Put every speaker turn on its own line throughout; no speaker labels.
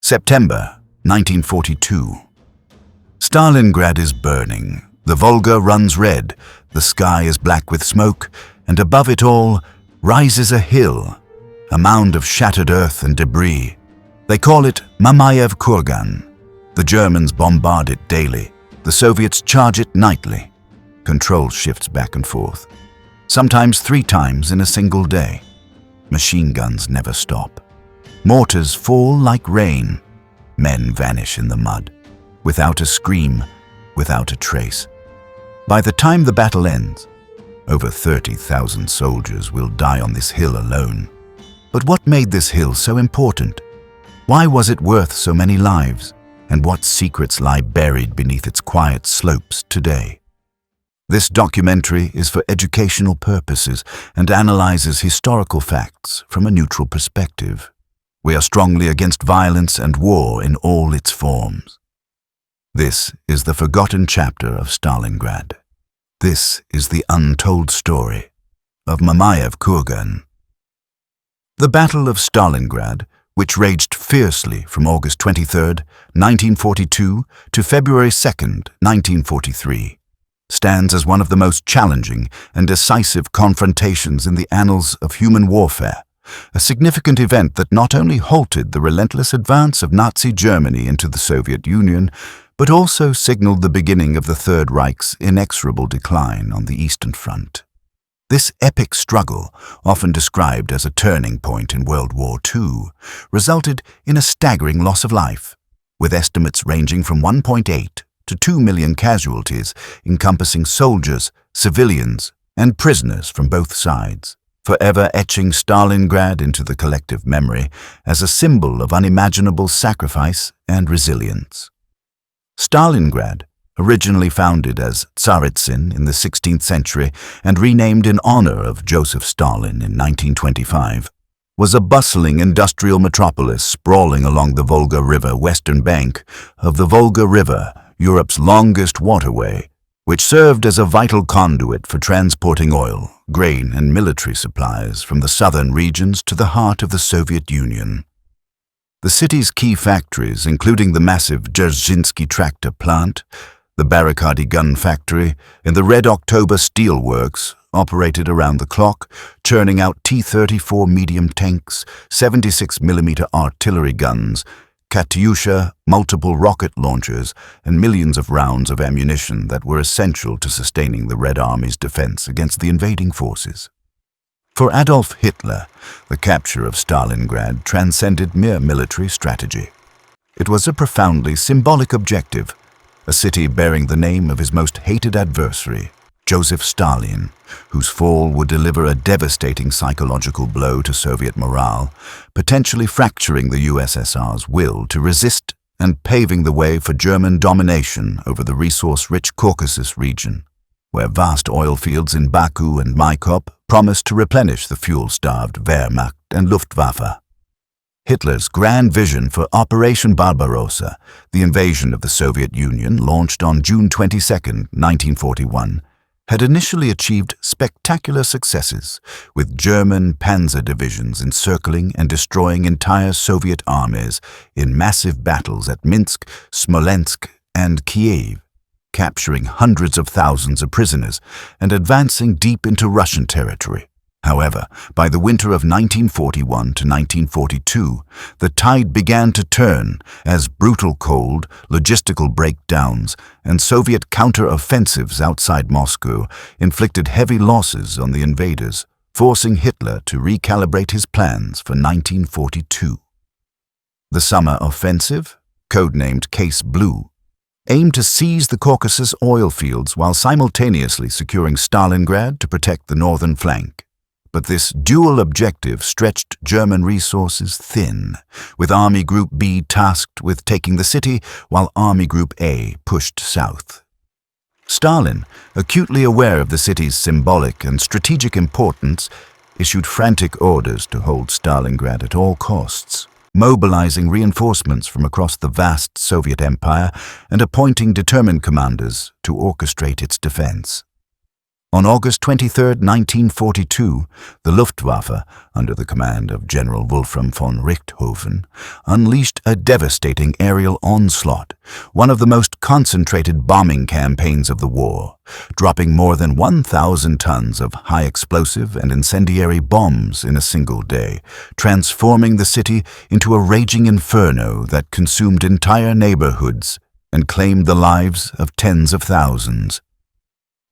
September 1942. Stalingrad is burning. The Volga runs red, the sky is black with smoke, and above it all rises a hill, a mound of shattered earth and debris. They call it Mamayev Kurgan. The Germans bombard it daily. The Soviets charge it nightly. Control shifts back and forth, sometimes 3 times in a single day. Machine guns never stop. Mortars fall like rain. Men vanish in the mud, without a scream, without a trace. By the time the battle ends, over 30,000 soldiers will die on this hill alone. But what made this hill so important? Why was it worth so many lives? And what secrets lie buried beneath its quiet slopes today? This documentary is for educational purposes and analyzes historical facts from a neutral perspective. We are strongly against violence and war in all its forms. This is the forgotten chapter of Stalingrad. This is the untold story of Mamayev Kurgan. The Battle of Stalingrad, which raged fiercely from August 23, 1942 to February 2, 1943, stands as one of the most challenging and decisive confrontations in the annals of human warfare, a significant event that not only halted the relentless advance of Nazi Germany into the Soviet Union, but also signaled the beginning of the Third Reich's inexorable decline on the Eastern Front. This epic struggle, often described as a turning point in World War II, resulted in a staggering loss of life, with estimates ranging from 1.8 to 2 million casualties encompassing soldiers, civilians, and prisoners from both sides, forever etching Stalingrad into the collective memory as a symbol of unimaginable sacrifice and resilience. Stalingrad, originally founded as Tsaritsyn in the 16th century and renamed in honor of Joseph Stalin in 1925, was a bustling industrial metropolis sprawling along the Volga River western bank of the Volga River, Europe's longest waterway, which served as a vital conduit for transporting oil, grain, and military supplies from the southern regions to the heart of the Soviet Union. The city's key factories, including the massive Dzerzhinsky tractor plant, the Barricadi gun factory, and the Red October steel works, operated around the clock, churning out T-34 medium tanks, 76mm artillery guns, Katyusha, multiple rocket launchers, and millions of rounds of ammunition that were essential to sustaining the Red Army's defense against the invading forces. For Adolf Hitler, the capture of Stalingrad transcended mere military strategy. It was a profoundly symbolic objective, a city bearing the name of his most hated adversary, Joseph Stalin, whose fall would deliver a devastating psychological blow to Soviet morale, potentially fracturing the USSR's will to resist and paving the way for German domination over the resource-rich Caucasus region, where vast oil fields in Baku and Maikop promised to replenish the fuel-starved Wehrmacht and Luftwaffe. Hitler's grand vision for Operation Barbarossa, the invasion of the Soviet Union launched on June 22, 1941, had initially achieved spectacular successes, with German panzer divisions encircling and destroying entire Soviet armies in massive battles at Minsk, Smolensk, and Kiev, capturing hundreds of thousands of prisoners and advancing deep into Russian territory. However, by the winter of 1941 to 1942, the tide began to turn as brutal cold, logistical breakdowns, and Soviet counter-offensives outside Moscow inflicted heavy losses on the invaders, forcing Hitler to recalibrate his plans for 1942. The summer offensive, codenamed Case Blue, aimed to seize the Caucasus oil fields while simultaneously securing Stalingrad to protect the northern flank. But this dual objective stretched German resources thin, with Army Group B tasked with taking the city while Army Group A pushed south. Stalin, acutely aware of the city's symbolic and strategic importance, issued frantic orders to hold Stalingrad at all costs, mobilizing reinforcements from across the vast Soviet Empire and appointing determined commanders to orchestrate its defense. On August 23, 1942, the Luftwaffe, under the command of General Wolfram von Richthofen, unleashed a devastating aerial onslaught, one of the most concentrated bombing campaigns of the war, dropping more than 1,000 tons of high-explosive and incendiary bombs in a single day, transforming the city into a raging inferno that consumed entire neighborhoods and claimed the lives of tens of thousands.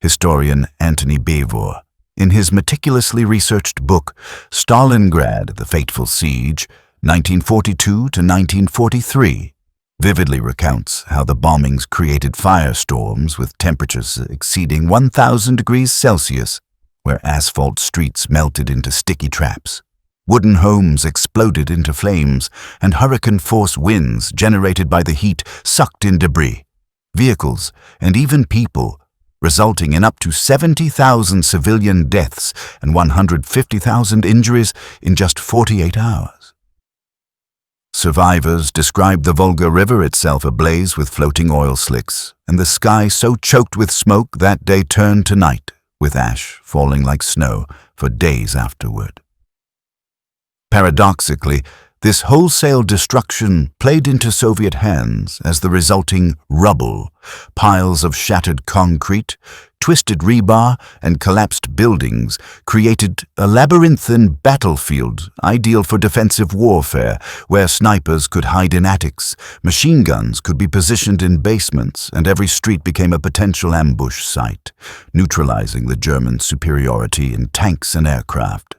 Historian Antony Beevor, in his meticulously researched book Stalingrad, The Fateful Siege, 1942 to 1943, vividly recounts how the bombings created firestorms with temperatures exceeding 1,000 degrees Celsius, where asphalt streets melted into sticky traps, wooden homes exploded into flames, and hurricane-force winds generated by the heat sucked in debris, vehicles, and even people, resulting in up to 70,000 civilian deaths and 150,000 injuries in just 48 hours. Survivors described the Volga River itself ablaze with floating oil slicks, and the sky so choked with smoke that day turned to night, with ash falling like snow for days afterward. Paradoxically, this wholesale destruction played into Soviet hands as the resulting rubble, piles of shattered concrete, twisted rebar, and collapsed buildings created a labyrinthine battlefield ideal for defensive warfare, where snipers could hide in attics, machine guns could be positioned in basements, and every street became a potential ambush site, neutralizing the German superiority in tanks and aircraft.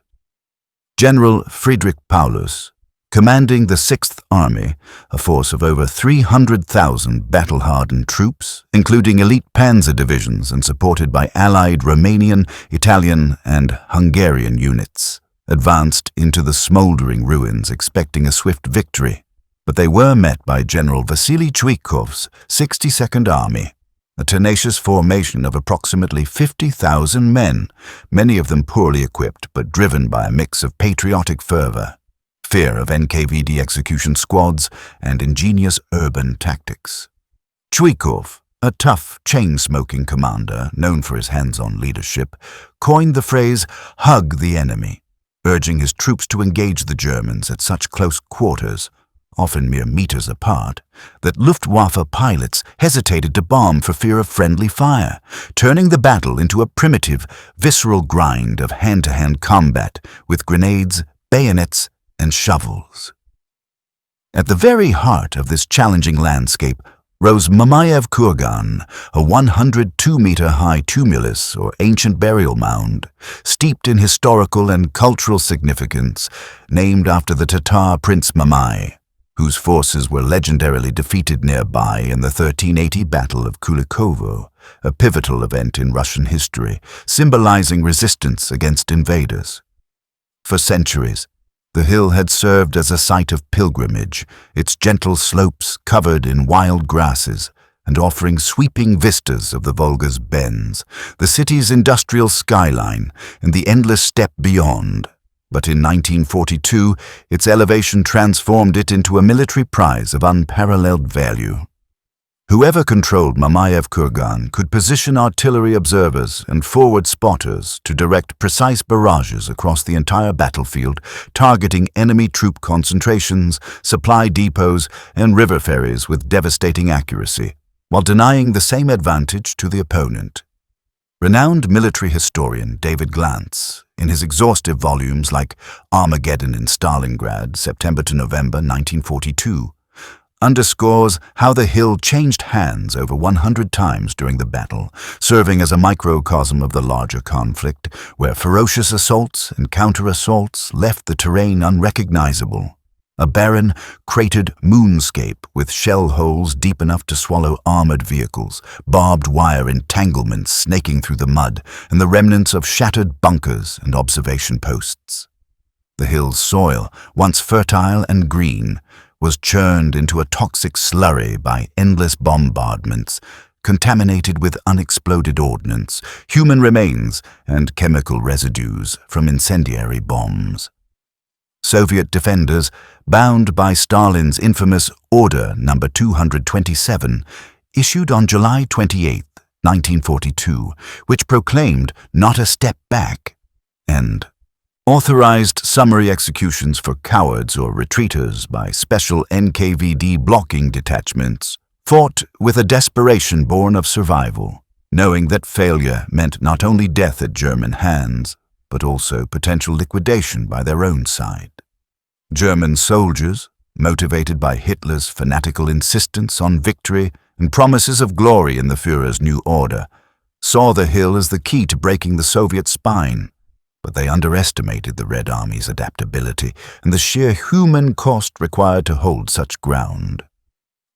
General Friedrich Paulus, commanding the 6th Army, a force of over 300,000 battle-hardened troops, including elite panzer divisions and supported by allied Romanian, Italian, and Hungarian units, advanced into the smoldering ruins expecting a swift victory, but they were met by General Vasily Chuikov's 62nd Army, a tenacious formation of approximately 50,000 men, many of them poorly equipped but driven by a mix of patriotic fervor, fear of NKVD execution squads, and ingenious urban tactics. Chuikov, a tough, chain-smoking commander known for his hands-on leadership, coined the phrase "hug the enemy," urging his troops to engage the Germans at such close quarters, often mere meters apart, that Luftwaffe pilots hesitated to bomb for fear of friendly fire, turning the battle into a primitive, visceral grind of hand-to-hand combat with grenades, bayonets, and shovels. At the very heart of this challenging landscape rose Mamayev Kurgan, a 102-meter-high tumulus or ancient burial mound, steeped in historical and cultural significance, named after the Tatar Prince Mamai, whose forces were legendarily defeated nearby in the 1380 Battle of Kulikovo, a pivotal event in Russian history, symbolizing resistance against invaders. For centuries, the hill had served as a site of pilgrimage, its gentle slopes covered in wild grasses and offering sweeping vistas of the Volga's bends, the city's industrial skyline, and the endless steppe beyond. But in 1942, its elevation transformed it into a military prize of unparalleled value. Whoever controlled Mamayev Kurgan could position artillery observers and forward spotters to direct precise barrages across the entire battlefield, targeting enemy troop concentrations, supply depots, and river ferries with devastating accuracy, while denying the same advantage to the opponent. Renowned military historian David Glantz, in his exhaustive volumes like Armageddon in Stalingrad, September to November 1942, underscores how the hill changed hands over 100 times during the battle, serving as a microcosm of the larger conflict, where ferocious assaults and counter-assaults left the terrain unrecognizable. A barren, cratered moonscape with shell holes deep enough to swallow armored vehicles, barbed wire entanglements snaking through the mud, and the remnants of shattered bunkers and observation posts. The hill's soil, once fertile and green, was churned into a toxic slurry by endless bombardments, contaminated with unexploded ordnance, human remains, and chemical residues from incendiary bombs. Soviet defenders, bound by Stalin's infamous Order No. 227, issued on July 28, 1942, which proclaimed "not a step back" and authorized summary executions for cowards or retreaters by special NKVD blocking detachments, fought with a desperation born of survival, knowing that failure meant not only death at German hands, but also potential liquidation by their own side. German soldiers, motivated by Hitler's fanatical insistence on victory and promises of glory in the Führer's new order, saw the hill as the key to breaking the Soviet spine, but they underestimated the Red Army's adaptability and the sheer human cost required to hold such ground.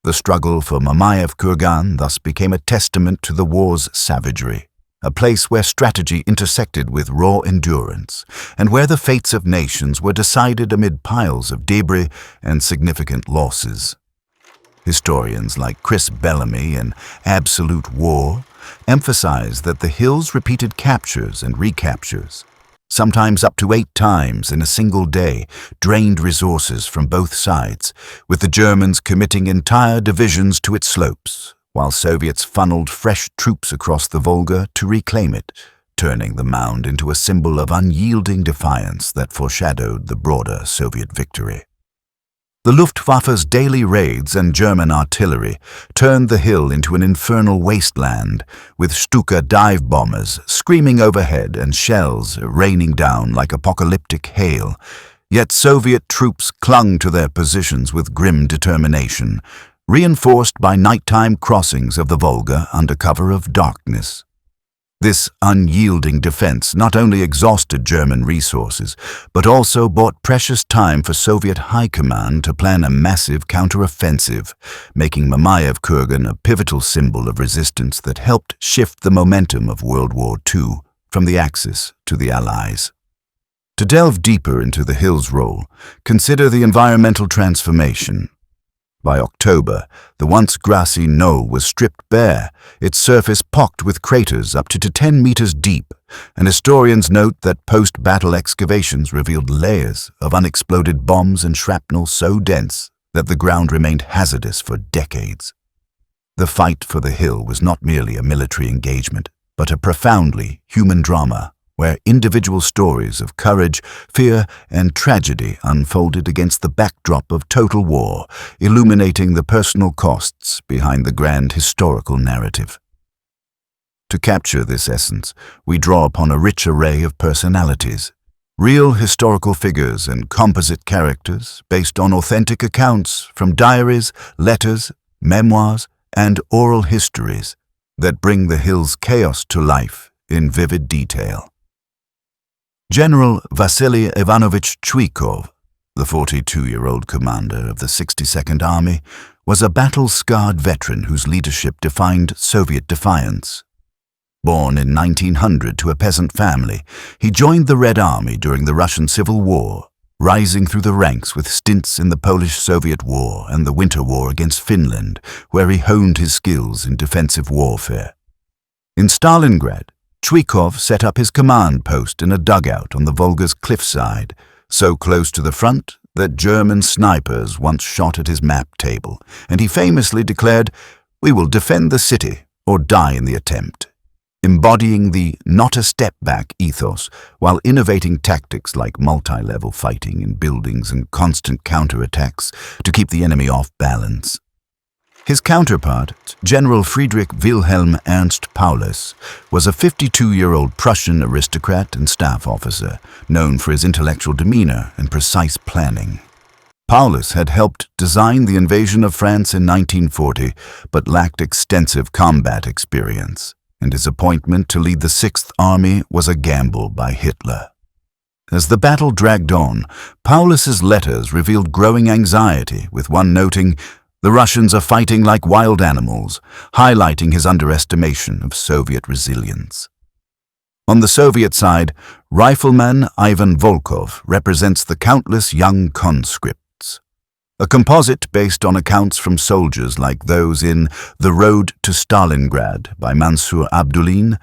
The struggle for Mamayev Kurgan thus became a testament to the war's savagery, a place where strategy intersected with raw endurance, and where the fates of nations were decided amid piles of debris and significant losses. Historians like Chris Bellamy in Absolute War emphasize that the hill's repeated captures and recaptures, sometimes up to 8 times in a single day, drained resources from both sides, with the Germans committing entire divisions to its slopes, while Soviets funneled fresh troops across the Volga to reclaim it, turning the mound into a symbol of unyielding defiance that foreshadowed the broader Soviet victory. The Luftwaffe's daily raids and German artillery turned the hill into an infernal wasteland, with Stuka dive bombers screaming overhead and shells raining down like apocalyptic hail. Yet Soviet troops clung to their positions with grim determination, reinforced by nighttime crossings of the Volga under cover of darkness. This unyielding defense not only exhausted German resources, but also bought precious time for Soviet high command to plan a massive counteroffensive, making Mamayev Kurgan a pivotal symbol of resistance that helped shift the momentum of World War II from the Axis to the Allies. To delve deeper into the hill's role, consider the environmental transformation. By October, the once grassy knoll was stripped bare, its surface pocked with craters up to 10 meters deep, and historians note that post-battle excavations revealed layers of unexploded bombs and shrapnel so dense that the ground remained hazardous for decades. The fight for the hill was not merely a military engagement, but a profoundly human drama, where individual stories of courage, fear, and tragedy unfolded against the backdrop of total war, illuminating the personal costs behind the grand historical narrative. To capture this essence, we draw upon a rich array of personalities, real historical figures and composite characters based on authentic accounts from diaries, letters, memoirs, and oral histories that bring the hill's chaos to life in vivid detail. General Vasily Ivanovich Chuikov, the 42-year-old commander of the 62nd Army, was a battle-scarred veteran whose leadership defined Soviet defiance. Born in 1900 to a peasant family, he joined the Red Army during the Russian Civil War, rising through the ranks with stints in the Polish-Soviet War and the Winter War against Finland, where he honed his skills in defensive warfare. In Stalingrad, Chuikov set up his command post in a dugout on the Volga's cliffside, so close to the front that German snipers once shot at his map table, and he famously declared, "We will defend the city or die in the attempt," embodying the not a step back ethos while innovating tactics like multi-level fighting in buildings and constant counterattacks to keep the enemy off balance. His counterpart, General Friedrich Wilhelm Ernst Paulus, was a 52-year-old Prussian aristocrat and staff officer, known for his intellectual demeanor and precise planning. Paulus had helped design the invasion of France in 1940, but lacked extensive combat experience, and his appointment to lead the 6th Army was a gamble by Hitler. As the battle dragged on, Paulus's letters revealed growing anxiety, with one noting, "The Russians are fighting like wild animals," highlighting his underestimation of Soviet resilience. On the Soviet side, rifleman Ivan Volkov represents the countless young conscripts. A composite based on accounts from soldiers like those in The Road to Stalingrad by Mansur Abdulin,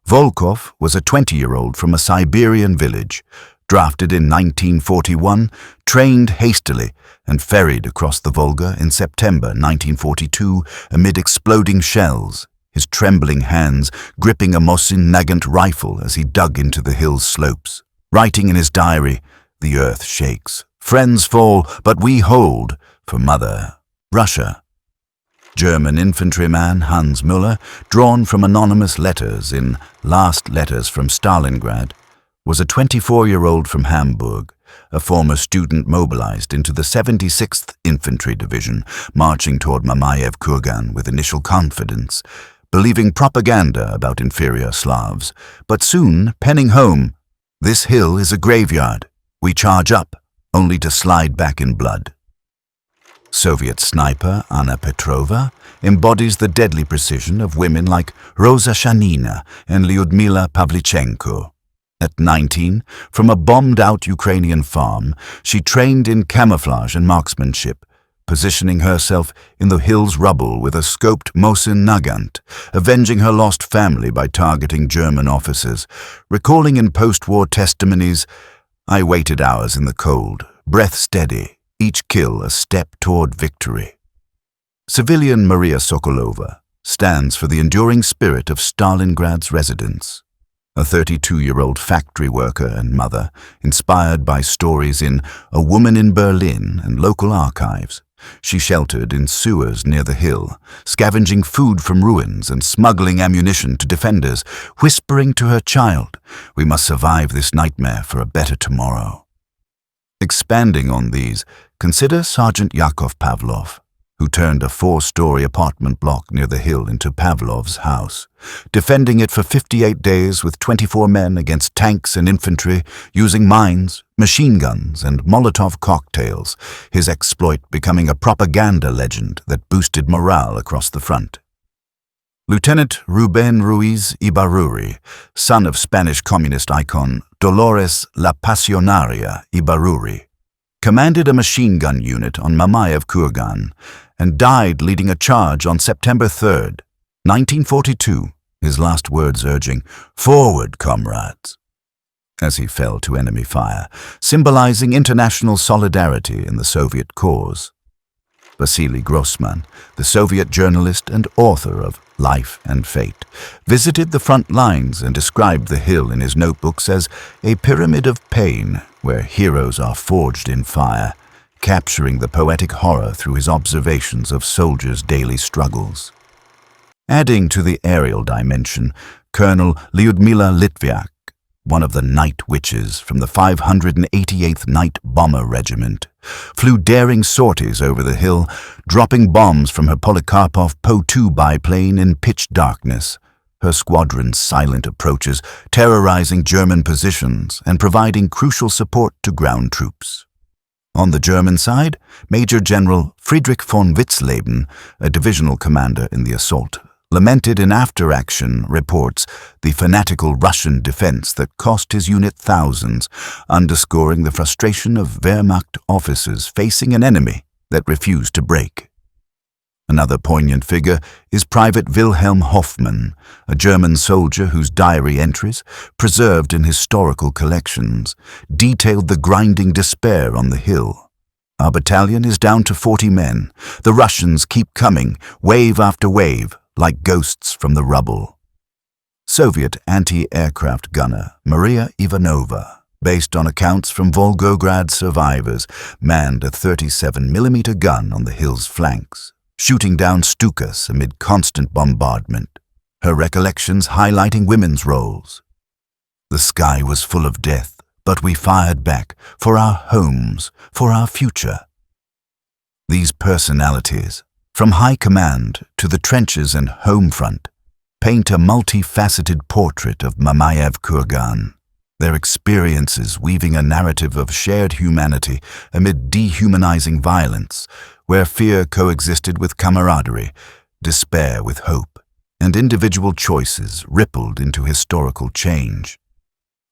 Volkov was a 20-year-old from a Siberian village, drafted in 1941, trained hastily, and ferried across the Volga in September 1942 amid exploding shells, his trembling hands gripping a Mosin Nagant rifle as he dug into the hill's slopes. Writing in his diary, "The earth shakes. Friends fall, but we hold for Mother Russia." German infantryman Hans Müller, drawn from anonymous letters in Last Letters from Stalingrad, was a 24-year-old from Hamburg, a former student mobilized into the 76th Infantry Division, marching toward Mamayev Kurgan with initial confidence, believing propaganda about inferior Slavs, but soon penning home, "This hill is a graveyard. We charge up, only to slide back in blood." Soviet sniper Anna Petrova embodies the deadly precision of women like Rosa Shanina and Lyudmila Pavlichenko. At 19, from a bombed-out Ukrainian farm, she trained in camouflage and marksmanship, positioning herself in the hill's rubble with a scoped Mosin Nagant, avenging her lost family by targeting German officers, recalling in post-war testimonies, "I waited hours in the cold, breath steady, each kill a step toward victory." Civilian Maria Sokolova stands for the enduring spirit of Stalingrad's residents. A 32-year-old factory worker and mother, inspired by stories in A Woman in Berlin and local archives. She sheltered in sewers near the hill, scavenging food from ruins and smuggling ammunition to defenders, whispering to her child, "We must survive this nightmare for a better tomorrow." Expanding on these, consider Sergeant Yakov Pavlov, who turned a 4-story apartment block near the hill into Pavlov's house, defending it for 58 days with 24 men against tanks and infantry, using mines, machine guns, and Molotov cocktails, his exploit becoming a propaganda legend that boosted morale across the front. Lieutenant Rubén Ruiz Ibarruri, son of Spanish communist icon Dolores La Pasionaria Ibarruri, commanded a machine gun unit on Mamayev Kurgan and died leading a charge on September 3rd, 1942, his last words urging, "Forward, comrades," as he fell to enemy fire, symbolizing international solidarity in the Soviet cause. Vasily Grossman, the Soviet journalist and author of Life and Fate, visited the front lines and described the hill in his notebooks as a pyramid of pain where heroes are forged in fire, capturing the poetic horror through his observations of soldiers' daily struggles. Adding to the aerial dimension, Colonel Lyudmila Litviak, one of the Night Witches from the 588th Night Bomber Regiment, flew daring sorties over the hill, dropping bombs from her Polikarpov Po-2 biplane in pitch darkness, her squadron's silent approaches terrorizing German positions and providing crucial support to ground troops. On the German side, Major General Friedrich von Witzleben, a divisional commander in the assault, lamented in after-action reports the fanatical Russian defense that cost his unit thousands, underscoring the frustration of Wehrmacht officers facing an enemy that refused to break. Another poignant figure is Private Wilhelm Hoffmann, a German soldier whose diary entries, preserved in historical collections, detailed the grinding despair on the hill. "Our battalion is down to 40 men. The Russians keep coming, wave after wave, like ghosts from the rubble." Soviet anti-aircraft gunner Maria Ivanova, based on accounts from Volgograd survivors, manned a 37mm gun on the hill's flanks, shooting down Stukas amid constant bombardment, her recollections highlighting women's roles. "The sky was full of death, but we fired back for our homes, for our future." These personalities, from high command to the trenches and home front, paint a multifaceted portrait of Mamayev Kurgan, their experiences weaving a narrative of shared humanity amid dehumanizing violence, where fear coexisted with camaraderie, despair with hope, and individual choices rippled into historical change.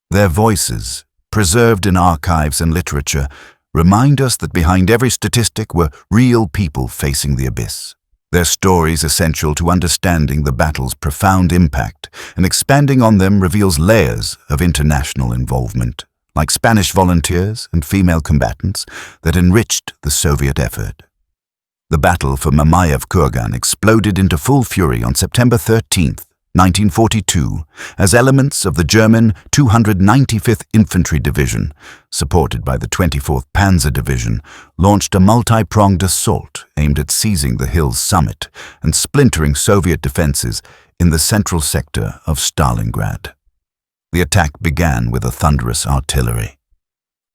Their voices, preserved in archives and literature, remind us that behind every statistic were real people facing the abyss. Their stories essential to understanding the battle's profound impact, and expanding on them reveals layers of international involvement, like Spanish volunteers and female combatants, that enriched the Soviet effort. The battle for Mamayev Kurgan exploded into full fury on September 13, 1942, as elements of the German 295th Infantry Division, supported by the 24th Panzer Division, launched a multi-pronged assault aimed at seizing the hill's summit and splintering Soviet defenses in the central sector of Stalingrad. The attack began with a thunderous artillery.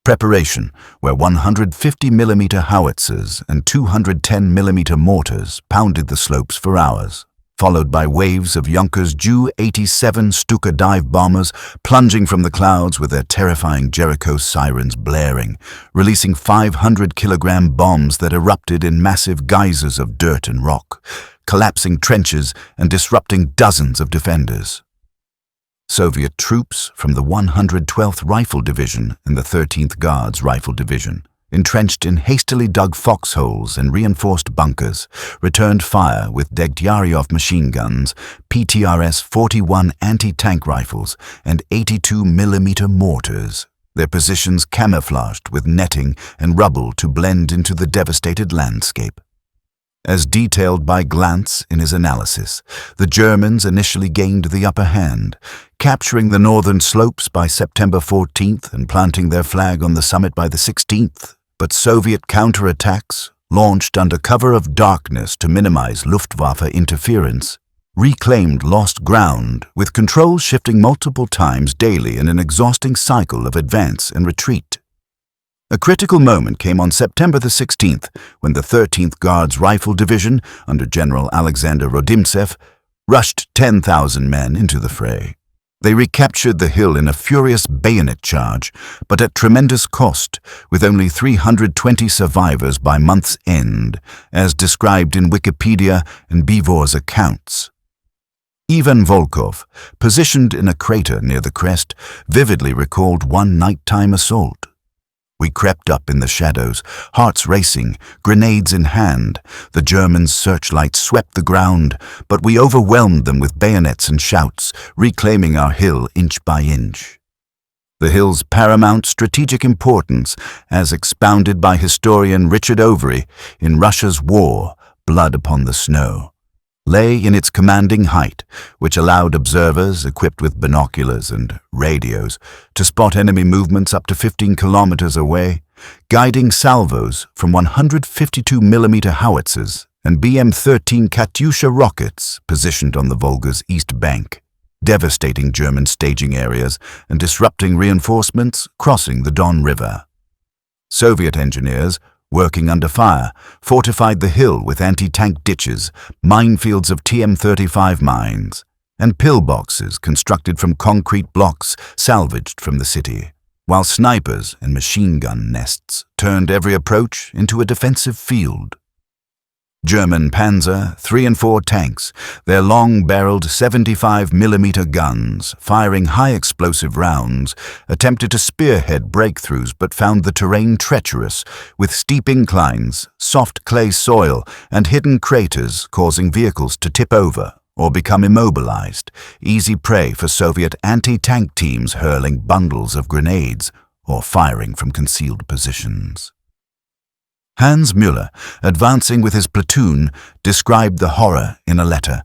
Preparation, where 150mm howitzers and 210mm mortars pounded the slopes for hours, followed by waves of Junkers Ju-87 Stuka dive bombers plunging from the clouds with their terrifying Jericho sirens blaring, releasing 500-kilogram bombs that erupted in massive geysers of dirt and rock, collapsing trenches and disrupting dozens of defenders. Soviet troops from the 112th Rifle Division and the 13th Guards Rifle Division, entrenched in hastily dug foxholes and reinforced bunkers, returned fire with Degtyaryov machine guns, PTRS-41 anti-tank rifles, and 82mm mortars, their positions camouflaged with netting and rubble to blend into the devastated landscape. As detailed by Glantz in his analysis, the Germans initially gained the upper hand, capturing the northern slopes by September 14th and planting their flag on the summit by the 16th. But Soviet counterattacks, launched under cover of darkness to minimize Luftwaffe interference, reclaimed lost ground, with control shifting multiple times daily in an exhausting cycle of advance and retreat. A critical moment came on September the 16th, when the 13th Guards Rifle Division, under General Alexander Rodimtsev, rushed 10,000 men into the fray. They recaptured the hill in a furious bayonet charge, but at tremendous cost, with only 320 survivors by month's end, as described in Wikipedia and Bevor's accounts. Ivan Volkov, positioned in a crater near the crest, vividly recalled one nighttime assault. We crept up in the shadows, hearts racing, grenades in hand. The Germans' searchlights swept the ground, but we overwhelmed them with bayonets and shouts, reclaiming our hill inch by inch. The hill's paramount strategic importance, as expounded by historian Richard Overy in Russia's War, Blood Upon the Snow, lay in its commanding height, which allowed observers equipped with binoculars and radios to spot enemy movements up to 15 kilometers away, guiding salvos from 152mm howitzers and BM-13 Katyusha rockets positioned on the Volga's east bank, devastating German staging areas and disrupting reinforcements crossing the Don River. Soviet engineers, working under fire, fortified the hill with anti-tank ditches, minefields of TM-35 mines, and pillboxes constructed from concrete blocks salvaged from the city, while snipers and machine gun nests turned every approach into a defensive field. German Panzer 3 and 4 tanks, their long-barreled 75mm guns, firing high-explosive rounds, attempted to spearhead breakthroughs but found the terrain treacherous, with steep inclines, soft clay soil, and hidden craters causing vehicles to tip over or become immobilized, easy prey for Soviet anti-tank teams hurling bundles of grenades or firing from concealed positions. Hans Müller, advancing with his platoon, described the horror in a letter.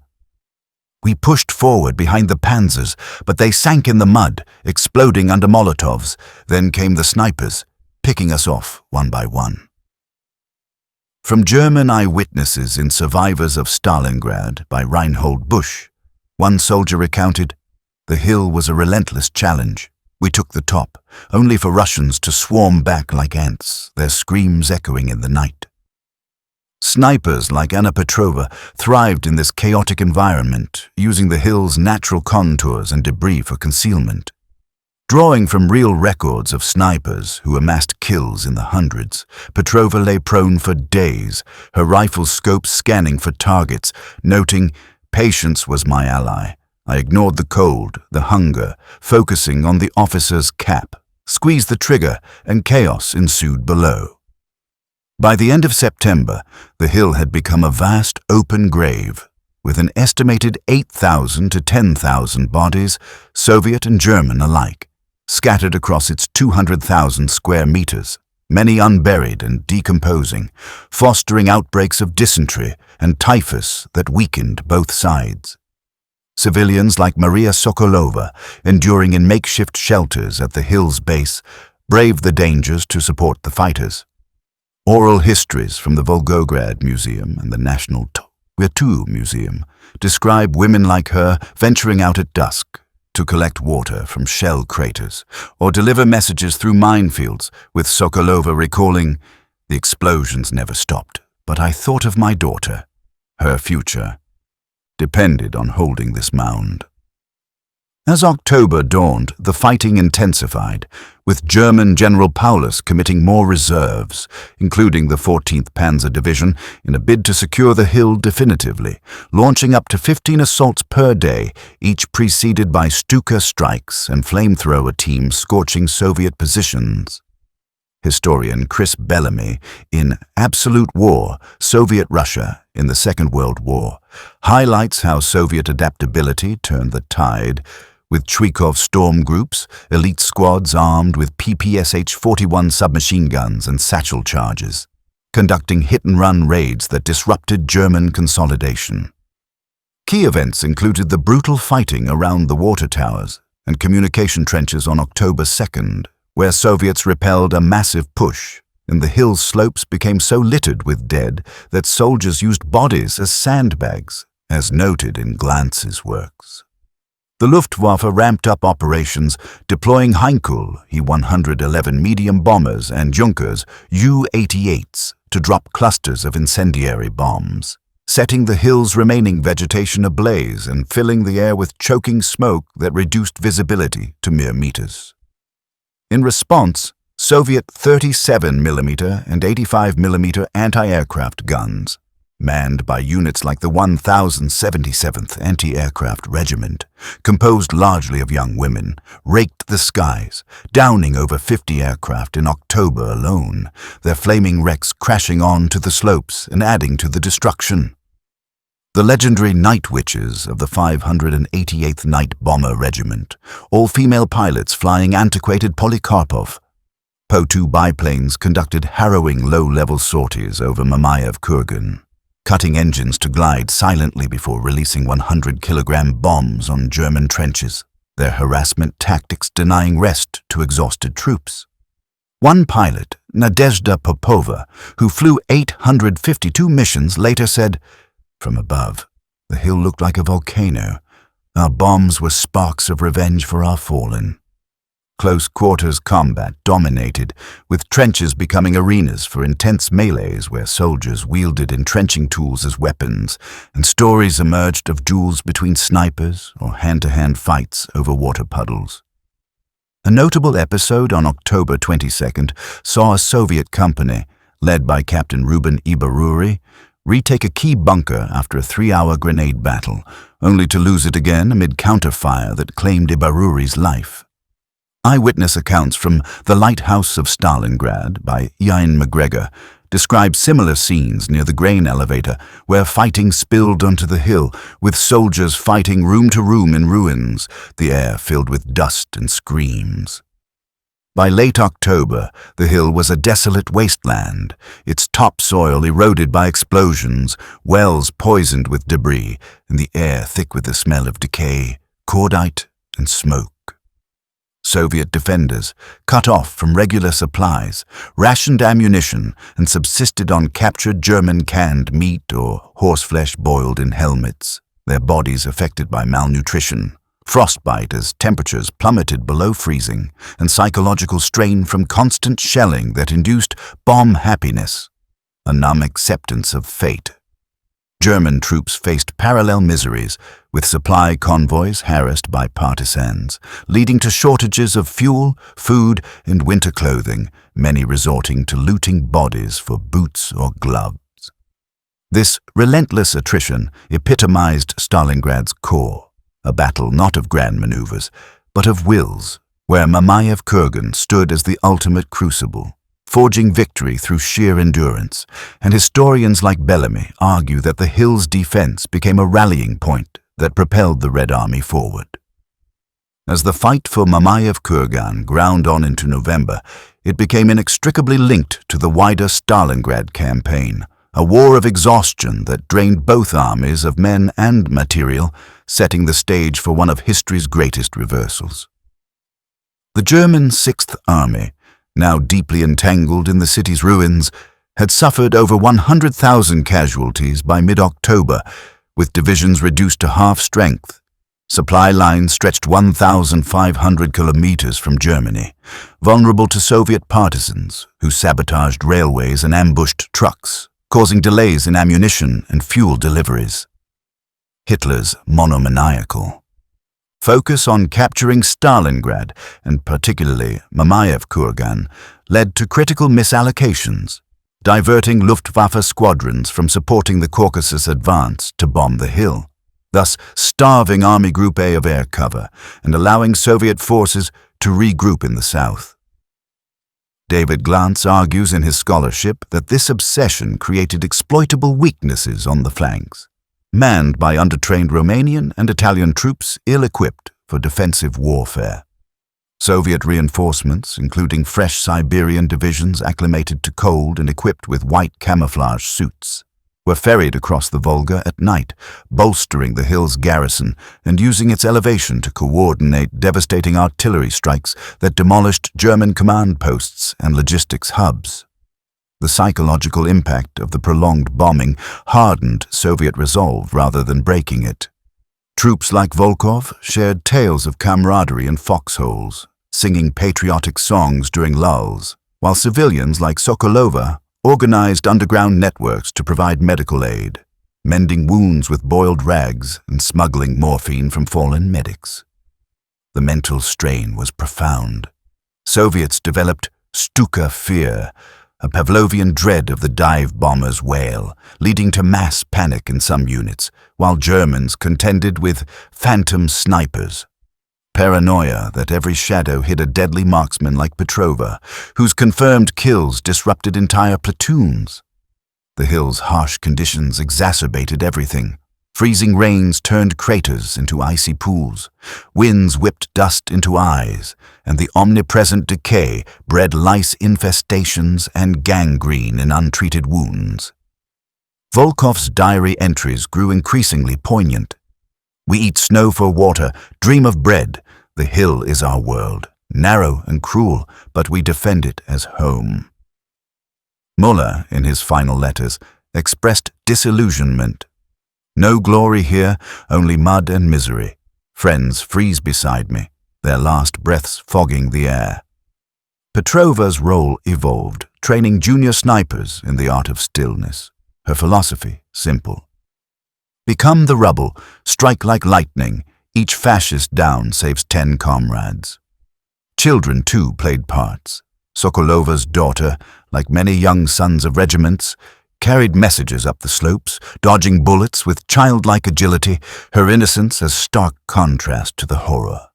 "We pushed forward behind the panzers, but they sank in the mud, exploding under Molotovs. Then came the snipers, picking us off one by one." From German eyewitnesses in Survivors of Stalingrad by Reinhold Busch, one soldier recounted, "The hill was a relentless challenge. We took the top, only for Russians to swarm back like ants, their screams echoing in the night." Snipers like Anna Petrova thrived in this chaotic environment, using the hill's natural contours and debris for concealment. Drawing from real records of snipers who amassed kills in the hundreds, Petrova lay prone for days, her rifle scope scanning for targets, noting, "Patience was my ally. I ignored the cold, the hunger, focusing on the officer's cap, squeezed the trigger, and chaos ensued below." By the end of September, the hill had become a vast open grave, with an estimated 8,000 to 10,000 bodies, Soviet and German alike, scattered across its 200,000 square meters, many unburied and decomposing, fostering outbreaks of dysentery and typhus that weakened both sides. Civilians like Maria Sokolova, enduring in makeshift shelters at the hill's base, braved the dangers to support the fighters. Oral histories from the Volgograd Museum and the National WWII Museum describe women like her venturing out at dusk to collect water from shell craters or deliver messages through minefields, with Sokolova recalling, "The explosions never stopped, but I thought of my daughter. Her future depended on holding this mound." As October dawned, the fighting intensified, with German General Paulus committing more reserves, including the 14th Panzer Division, in a bid to secure the hill definitively, launching up to 15 assaults per day, each preceded by Stuka strikes and flamethrower teams scorching Soviet positions. Historian Chris Bellamy, in Absolute War, Soviet Russia in the Second World War, highlights how Soviet adaptability turned the tide, with Chuikov storm groups, elite squads armed with PPSH-41 submachine guns and satchel charges, conducting hit-and-run raids that disrupted German consolidation. Key events included the brutal fighting around the water towers and communication trenches on October 2nd, where Soviets repelled a massive push, and the hill's slopes became so littered with dead that soldiers used bodies as sandbags, as noted in Glanz's works. The Luftwaffe ramped up operations, deploying Heinkel He-111 medium bombers and Junkers U-88s to drop clusters of incendiary bombs, setting the hill's remaining vegetation ablaze and filling the air with choking smoke that reduced visibility to mere meters. In response, Soviet 37mm and 85mm anti-aircraft guns, manned by units like the 1077th Anti-Aircraft Regiment, composed largely of young women, raked the skies, downing over 50 aircraft in October alone, their flaming wrecks crashing onto the slopes and adding to the destruction. The legendary Night Witches of the 588th Night Bomber Regiment, all-female pilots flying antiquated Polikarpov. Po-2 biplanes conducted harrowing low-level sorties over Mamayev Kurgan, cutting engines to glide silently before releasing 100-kilogram bombs on German trenches, their harassment tactics denying rest to exhausted troops. One pilot, Nadezhda Popova, who flew 852 missions, later said, "From above, the hill looked like a volcano. Our bombs were sparks of revenge for our fallen." Close-quarters combat dominated, with trenches becoming arenas for intense melees where soldiers wielded entrenching tools as weapons, and stories emerged of duels between snipers or hand-to-hand fights over water puddles. A notable episode on October 22nd saw a Soviet company, led by Captain Ruben Ibaruri, retake a key bunker after a 3-hour grenade battle, only to lose it again amid counterfire that claimed Ibaruri's life. Eyewitness accounts from The Lighthouse of Stalingrad by Ian McGregor describe similar scenes near the grain elevator where fighting spilled onto the hill, with soldiers fighting room to room in ruins, the air filled with dust and screams. By late October, the hill was a desolate wasteland, its topsoil eroded by explosions, wells poisoned with debris, and the air thick with the smell of decay, cordite, and smoke. Soviet defenders, cut off from regular supplies, rationed ammunition, and subsisted on captured German canned meat or horseflesh boiled in helmets, their bodies affected by malnutrition, frostbite as temperatures plummeted below freezing, and psychological strain from constant shelling that induced bomb happiness, a numb acceptance of fate. German troops faced parallel miseries, with supply convoys harassed by partisans, leading to shortages of fuel, food, and winter clothing, many resorting to looting bodies for boots or gloves. This relentless attrition epitomized Stalingrad's core, a battle not of grand maneuvers, but of wills, where Mamayev Kurgan stood as the ultimate crucible, forging victory through sheer endurance, and historians like Bellamy argue that the hill's defense became a rallying point that propelled the Red Army forward. As the fight for Mamayev Kurgan ground on into November, it became inextricably linked to the wider Stalingrad campaign, a war of exhaustion that drained both armies of men and material, setting the stage for one of history's greatest reversals. The German Sixth Army, now deeply entangled in the city's ruins, had suffered over 100,000 casualties by mid-October, with divisions reduced to half strength. Supply lines stretched 1,500 kilometers from Germany, vulnerable to Soviet partisans who sabotaged railways and ambushed trucks, causing delays in ammunition and fuel deliveries. Hitler's monomaniacal focus on capturing Stalingrad, and particularly Mamayev Kurgan, led to critical misallocations, diverting Luftwaffe squadrons from supporting the Caucasus advance to bomb the hill, thus starving Army Group A of air cover and allowing Soviet forces to regroup in the south. David Glantz argues in his scholarship that this obsession created exploitable weaknesses on the flanks, manned by undertrained Romanian and Italian troops ill-equipped for defensive warfare. Soviet reinforcements, including fresh Siberian divisions acclimated to cold and equipped with white camouflage suits, were ferried across the Volga at night, bolstering the hill's garrison and using its elevation to coordinate devastating artillery strikes that demolished German command posts and logistics hubs. The psychological impact of the prolonged bombing hardened Soviet resolve rather than breaking it. Troops like Volkov shared tales of camaraderie in foxholes, singing patriotic songs during lulls, while civilians like Sokolova organized underground networks to provide medical aid, mending wounds with boiled rags and smuggling morphine from fallen medics. The mental strain was profound. Soviets developed Stuka fear, a Pavlovian dread of the dive bomber's wail, leading to mass panic in some units, while Germans contended with phantom snipers. Paranoia that every shadow hid a deadly marksman like Petrova, whose confirmed kills disrupted entire platoons. The hill's harsh conditions exacerbated everything. Freezing rains turned craters into icy pools, winds whipped dust into eyes, and the omnipresent decay bred lice infestations and gangrene in untreated wounds. Volkov's diary entries grew increasingly poignant. "We eat snow for water, dream of bread. The hill is our world, narrow and cruel, but we defend it as home." Muller, in his final letters, expressed disillusionment. "No glory here, only mud and misery. Friends freeze beside me, their last breaths fogging the air." Petrova's role evolved, training junior snipers in the art of stillness. Her philosophy, simple. Become the rubble, strike like lightning, each fascist down saves 10 comrades. Children, too, played parts. Sokolova's daughter, like many young sons of regiments, carried messages up the slopes, dodging bullets with childlike agility, her innocence a stark contrast to the horror.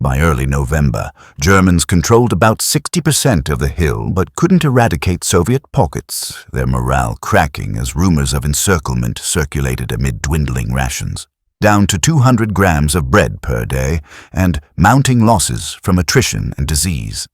By early November, Germans controlled about 60% of the hill but couldn't eradicate Soviet pockets, their morale cracking as rumors of encirclement circulated amid dwindling rations, down to 200 grams of bread per day and mounting losses from attrition and disease.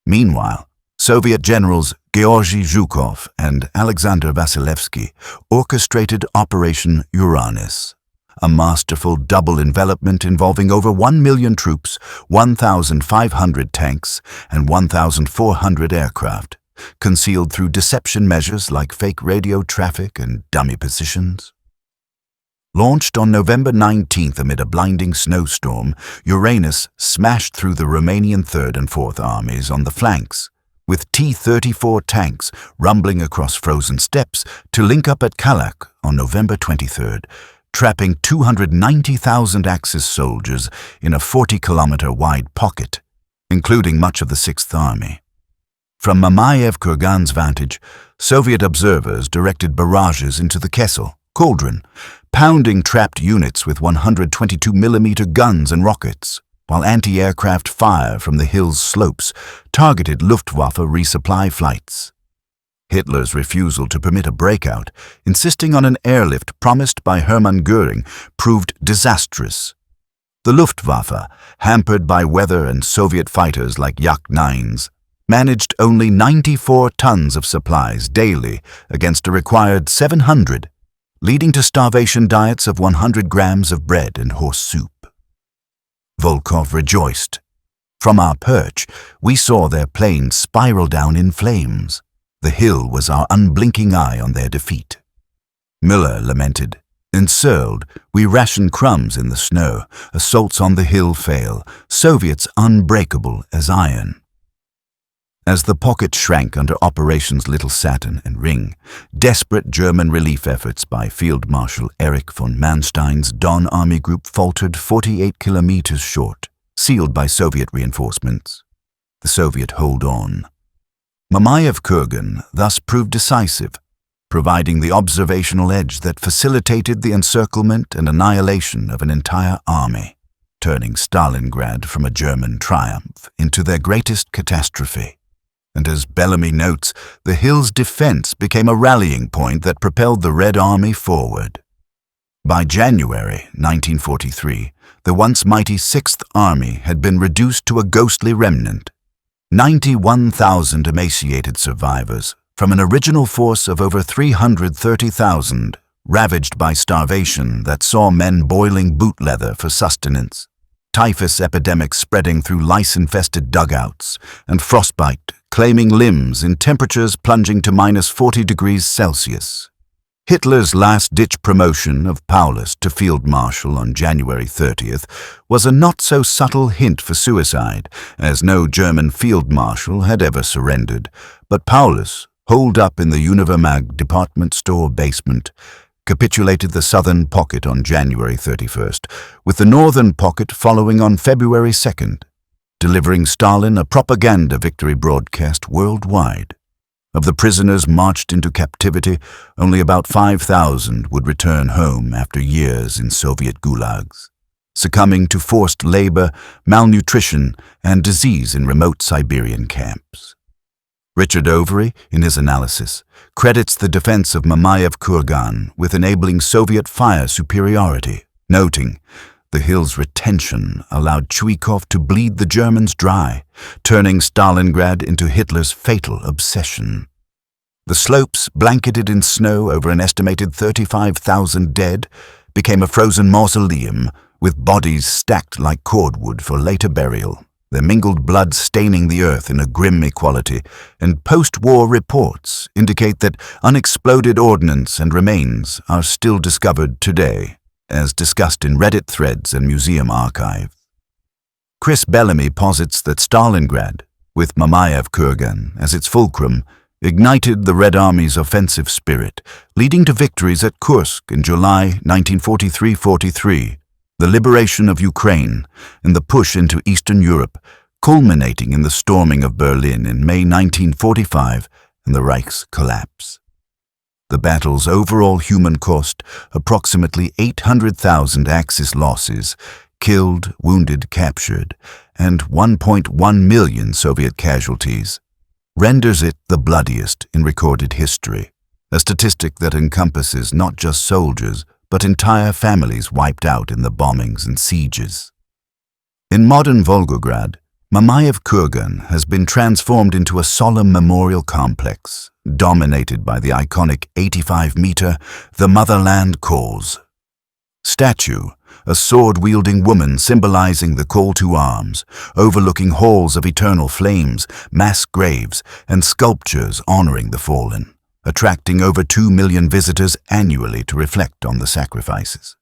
Meanwhile, Soviet generals Georgy Zhukov and Alexander Vasilevsky orchestrated Operation Uranus, a masterful double envelopment involving over 1 million troops, 1,500 tanks, and 1,400 aircraft, concealed through deception measures like fake radio traffic and dummy positions. Launched on November 19th amid a blinding snowstorm, Uranus smashed through the Romanian 3rd and 4th armies on the flanks, with T-34 tanks rumbling across frozen steppes to link up at Kalak on November 23rd, trapping 290,000 Axis soldiers in a 40-kilometer-wide pocket, including much of the 6th Army. From Mamayev Kurgan's vantage, Soviet observers directed barrages into the Kessel, cauldron, pounding trapped units with 122mm guns and rockets, while anti-aircraft fire from the hill's slopes targeted Luftwaffe resupply flights. Hitler's refusal to permit a breakout, insisting on an airlift promised by Hermann Göring, proved disastrous. The Luftwaffe, hampered by weather and Soviet fighters like Yak-9s, managed only 94 tons of supplies daily against a required 700, leading to starvation diets of 100 grams of bread and horse soup. Volkov rejoiced. From our perch, we saw their plane spiral down in flames. The hill was our unblinking eye on their defeat. Miller lamented. Encircled, we ration crumbs in the snow. Assaults on the hill fail. Soviets unbreakable as iron. As the pocket shrank under Operations Little Saturn and Ring, desperate German relief efforts by Field Marshal Erich von Manstein's Don Army Group faltered 48 kilometers short, sealed by Soviet reinforcements. The Soviet hold on. Mamayev Kurgan thus proved decisive, providing the observational edge that facilitated the encirclement and annihilation of an entire army, turning Stalingrad from a German triumph into their greatest catastrophe. And as Bellamy notes, the hill's defense became a rallying point that propelled the Red Army forward. By January 1943, the once mighty 6th Army had been reduced to a ghostly remnant. 91,000 emaciated survivors, from an original force of over 330,000, ravaged by starvation that saw men boiling boot leather for sustenance, typhus epidemics spreading through lice-infested dugouts, and frostbite claiming limbs in temperatures plunging to -40 degrees Celsius. Hitler's last-ditch promotion of Paulus to Field Marshal on January 30th was a not-so-subtle hint for suicide, as no German Field Marshal had ever surrendered, but Paulus, holed up in the Univermag department store basement, capitulated the southern pocket on January 31st, with the northern pocket following on February 2nd, delivering Stalin a propaganda victory broadcast worldwide. Of the prisoners marched into captivity, only about 5,000 would return home after years in Soviet gulags, succumbing to forced labor, malnutrition, and disease in remote Siberian camps. Richard Overy, in his analysis, credits the defense of Mamayev Kurgan with enabling Soviet fire superiority, noting, "The hill's retention allowed Chuikov to bleed the Germans dry, turning Stalingrad into Hitler's fatal obsession. The slopes, blanketed in snow over an estimated 35,000 dead, became a frozen mausoleum, with bodies stacked like cordwood for later burial, their mingled blood staining the earth in a grim equality, and post-war reports indicate that unexploded ordnance and remains are still discovered today, as discussed in Reddit threads and museum archives." Chris Bellamy posits that Stalingrad, with Mamayev Kurgan as its fulcrum, ignited the Red Army's offensive spirit, leading to victories at Kursk in July 1943-43, the liberation of Ukraine, and the push into Eastern Europe, culminating in the storming of Berlin in May 1945 and the Reich's collapse. The battle's overall human cost, approximately 800,000 Axis losses, killed, wounded, captured, and 1.1 million Soviet casualties, renders it the bloodiest in recorded history, a statistic that encompasses not just soldiers, but entire families wiped out in the bombings and sieges. In modern Volgograd, Mamayev Kurgan has been transformed into a solemn memorial complex, dominated by the iconic 85-meter The Motherland Calls statue, a sword-wielding woman symbolizing the call to arms, overlooking halls of eternal flames, mass graves, and sculptures honoring the fallen, attracting over 2 million visitors annually to reflect on the sacrifices.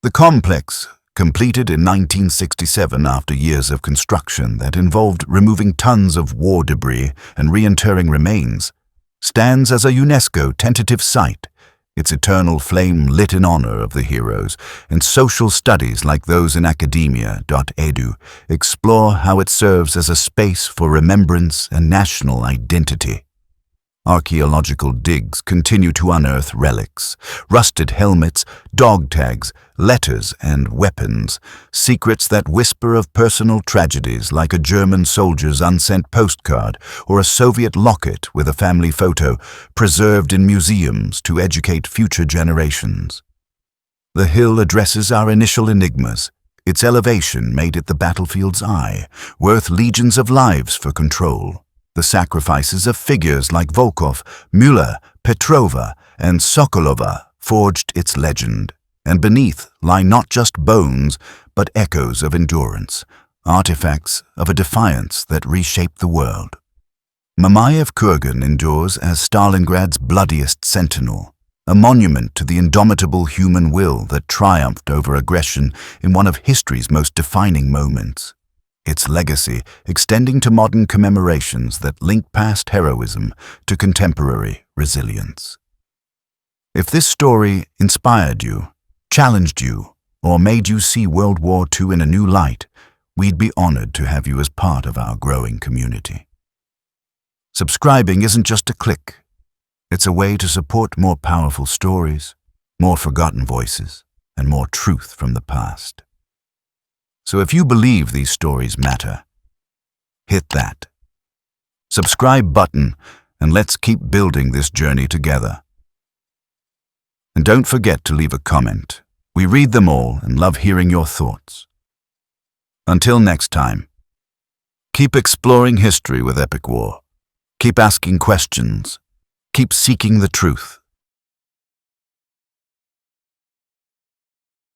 The complex, completed in 1967 after years of construction that involved removing tons of war debris and reinterring remains, stands as a UNESCO tentative site, its eternal flame lit in honor of the heroes, and social studies like those in academia.edu explore how it serves as a space for remembrance and national identity. Archaeological digs continue to unearth relics, rusted helmets, dog tags, letters, and weapons, secrets that whisper of personal tragedies like a German soldier's unsent postcard or a Soviet locket with a family photo preserved in museums to educate future generations. The hill addresses our initial enigmas. Its elevation made it the battlefield's eye, worth legions of lives for control. The sacrifices of figures like Volkov, Müller, Petrova, and Sokolova forged its legend, and beneath lie not just bones, but echoes of endurance, artifacts of a defiance that reshaped the world. Mamayev Kurgan endures as Stalingrad's bloodiest sentinel, a monument to the indomitable human will that triumphed over aggression in one of history's most defining moments. Its legacy extending to modern commemorations that link past heroism to contemporary resilience. If this story inspired you, challenged you, or made you see World War II in a new light, we'd be honored to have you as part of our growing community. Subscribing isn't just a click. It's a way to support more powerful stories, more forgotten voices, and more truth from the past. So if you believe these stories matter, hit that subscribe button and let's keep building this journey together. And don't forget to leave a comment. We read them all and love hearing your thoughts. Until next time, keep exploring history with Epic War. Keep asking questions. Keep seeking the truth.